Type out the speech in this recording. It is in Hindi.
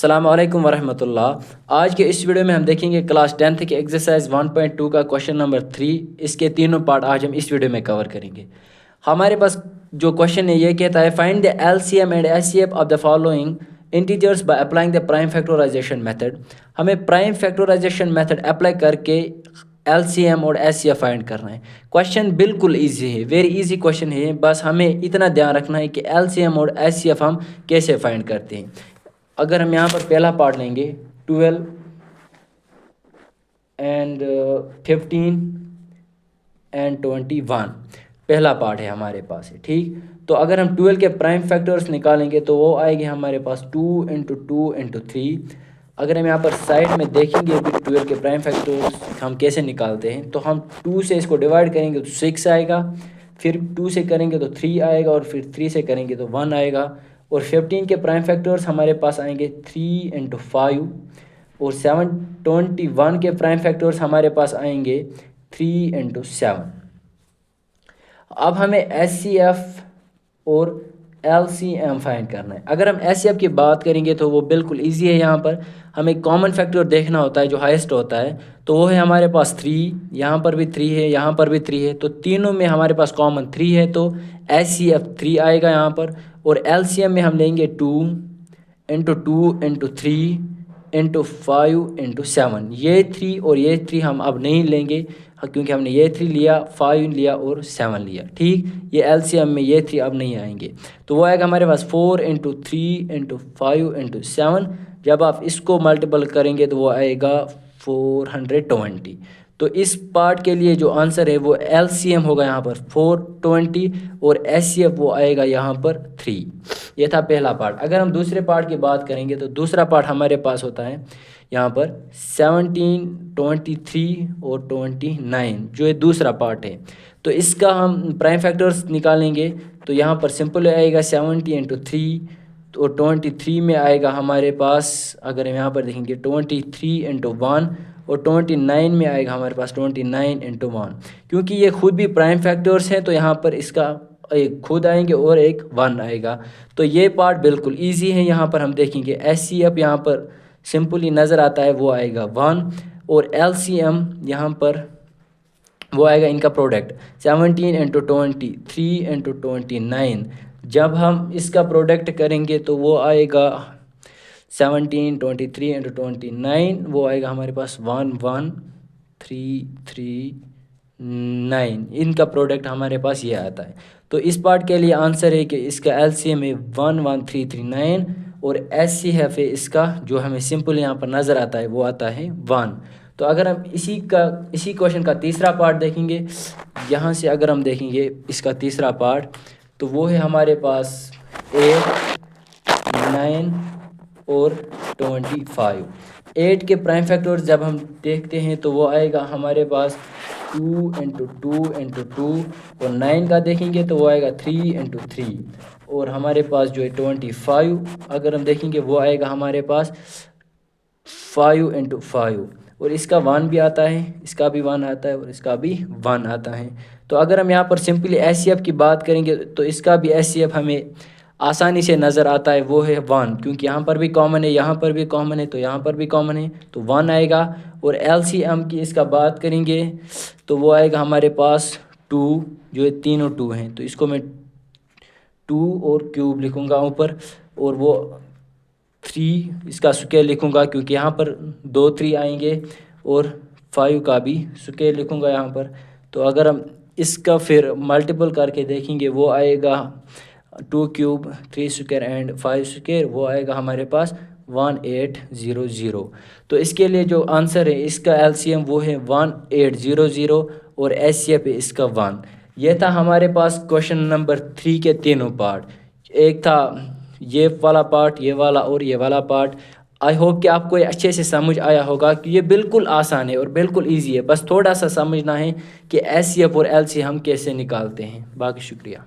अस्सलाम वालेकुम वरहमतुल्लाह। आज के इस वीडियो में हम देखेंगे क्लास 10th के एक्सरसाइज 1.2 का क्वेश्चन नंबर 3। इसके तीनों पार्ट आज हम इस वीडियो में कवर करेंगे। हमारे पास जो क्वेश्चन है ये कहता है find the LCM and HCF of the following integers by applying the prime factorisation method. हमें प्राइम फैक्टराइजेशन मेथड अप्लाई करके एलसीएम और एचसीएफ फाइंड करना है। क्वेश्चन बिल्कुल इजी है, वेरी इजी क्वेश्चन है। बस हमें इतना ध्यान रखना है कि एलसीएम और एचसीएफ हम कैसे फाइंड करते हैं। अगर हम यहाँ पर पहला पार्ट लेंगे 12 एंड 15 एंड 21, पहला पार्ट है हमारे पास है, ठीक। तो अगर हम 12 के प्राइम फैक्टर्स निकालेंगे तो वो आएगी हमारे पास 2 इंटू 2 इंटू 3। अगर हम यहाँ पर साइड में देखेंगे भी 12 के प्राइम फैक्टर्स हम कैसे निकालते हैं, तो हम 2 से इसको डिवाइड करेंगे तो 6 आएगा, फिर 2 से करेंगे तो 3 आएगा, और फिर 3 से करेंगे तो 1 आएगा। और 15 के प्राइम फैक्टर्स हमारे पास आएंगे 3 इंटू 5, और 721 के प्राइम फैक्टर्स हमारे पास आएंगे 3 इंटू 7। अब हमें एचसीएफ और एलसीएम फाइंड करना है। अगर हम एचसीएफ की बात करेंगे तो वो बिल्कुल इजी है। यहाँ पर हमें कॉमन फैक्टर देखना होता है जो हाईएस्ट होता है, तो वो है हमारे पास 3, यहाँ पर भी 3 है, यहाँ पर भी 3 है, तो तीनों में हमारे पास कॉमन 3 है, तो एचसीएफ 3 आएगा यहाँ पर। और एलसीएम में हम लेंगे 2 इंटू 2 इंटू 3 इंटू 5 इंटू 7। ये 3 और ये 3 हम अब नहीं लेंगे क्योंकि हमने ये 3 लिया, 5 लिया और 7 लिया, ठीक। ये एलसीएम में ये 3 अब नहीं आएंगे, तो वो आएगा हमारे पास 4 इंटू 3 इंटू 5 इंटू 7। जब आप इसको मल्टीपल करेंगे तो वो आएगा 420। तो इस पार्ट के लिए जो आंसर है वो एलसीएम होगा यहाँ पर 420, और एचसीएफ वो आएगा यहाँ पर 3। ये था पहला पार्ट। अगर हम दूसरे पार्ट की बात करेंगे तो दूसरा पार्ट हमारे पास होता है यहाँ पर 17, 23 और 29, जो ये दूसरा पार्ट है। तो इसका हम प्राइम फैक्टर्स निकालेंगे तो यहाँ पर सिंपल आएगा 70 इंटू 3, और 23 में आएगा हमारे पास, अगर हम यहाँ पर देखेंगे 23 इंटू 1, और 29 में आएगा हमारे पास 29 इंटू 1। क्योंकि ये खुद भी प्राइम फैक्टर्स हैं तो यहाँ पर इसका एक खुद आएंगे और एक 1 आएगा। तो ये पार्ट बिल्कुल इजी है। यहाँ पर हम देखेंगे एचसीएफ यहाँ पर सिंपली नज़र आता है, वो आएगा 1, और एलसीएम यहाँ पर वो आएगा इनका प्रोडक्ट 17 इंटू 20, 3 इंटू 29। जब हम इसका प्रोडक्ट करेंगे तो वो आएगा 17, 23 इंटू 29, वो आएगा हमारे पास 11339। इनका प्रोडक्ट हमारे पास ये आता है। तो इस पार्ट के लिए आंसर है कि इसका एलसीएम है 11339, और एचसीएफ है इसका जो हमें सिंपल यहाँ पर नज़र आता है वो आता है 1। तो अगर हम इसी क्वेश्चन का तीसरा पार्ट देखेंगे, यहाँ से अगर हम देखेंगे इसका तीसरा पार्ट, तो वो है हमारे पास 8, 9 और 25। 8 के प्राइम फैक्टर्स जब हम देखते हैं तो वो आएगा हमारे पास 2 इंटू 2 इंटू 2, और 9 का देखेंगे तो वो आएगा 3 इंटू 3, और हमारे पास जो है 25 अगर हम देखेंगे वो आएगा हमारे पास 5 इंटू 5, और इसका 1 भी आता है, इसका भी 1 आता है, और इसका भी 1 आता है। तो अगर हम यहाँ पर सिंपली एचसीएफ की बात करेंगे तो इसका भी एचसीएफ हमें आसानी से नज़र आता है, वो है 1, क्योंकि यहाँ पर भी कॉमन है, यहाँ पर भी कॉमन है, तो यहाँ पर भी कॉमन है, तो 1 आएगा। और एलसीएम की इसका बात करेंगे तो वो आएगा हमारे पास 2, जो है तीनों 2 हैं, तो इसको मैं 2 और क्यूब लिखूँगा ऊपर, और वो 3 इसका स्क्वायर लिखूँगा क्योंकि यहाँ पर 2 3 आएंगे, और 5 का भी स्क्वायर लिखूँगा यहाँ पर। तो अगर हम इसका फिर मल्टीपल करके देखेंगे वो आएगा 2 क्यूब 3 स्क्वायर एंड 5 स्क्वायर, वो आएगा हमारे पास 1800। तो इसके लिए जो आंसर है इसका एलसीएम वो है 1800, और एचसीएफ है इसका 1। ये था हमारे पास क्वेश्चन नंबर 3 के तीनों पार्ट। एक था ये वाला पार्ट, ये वाला और ये वाला पार्ट। आई होप कि आपको ये अच्छे से समझ आया होगा कि ये बिल्कुल आसान है और बिल्कुल इजी है। बस थोड़ा सा समझना है कि एचसीएफ और एलसीएम हम कैसे निकालते हैं। बाकी शुक्रिया।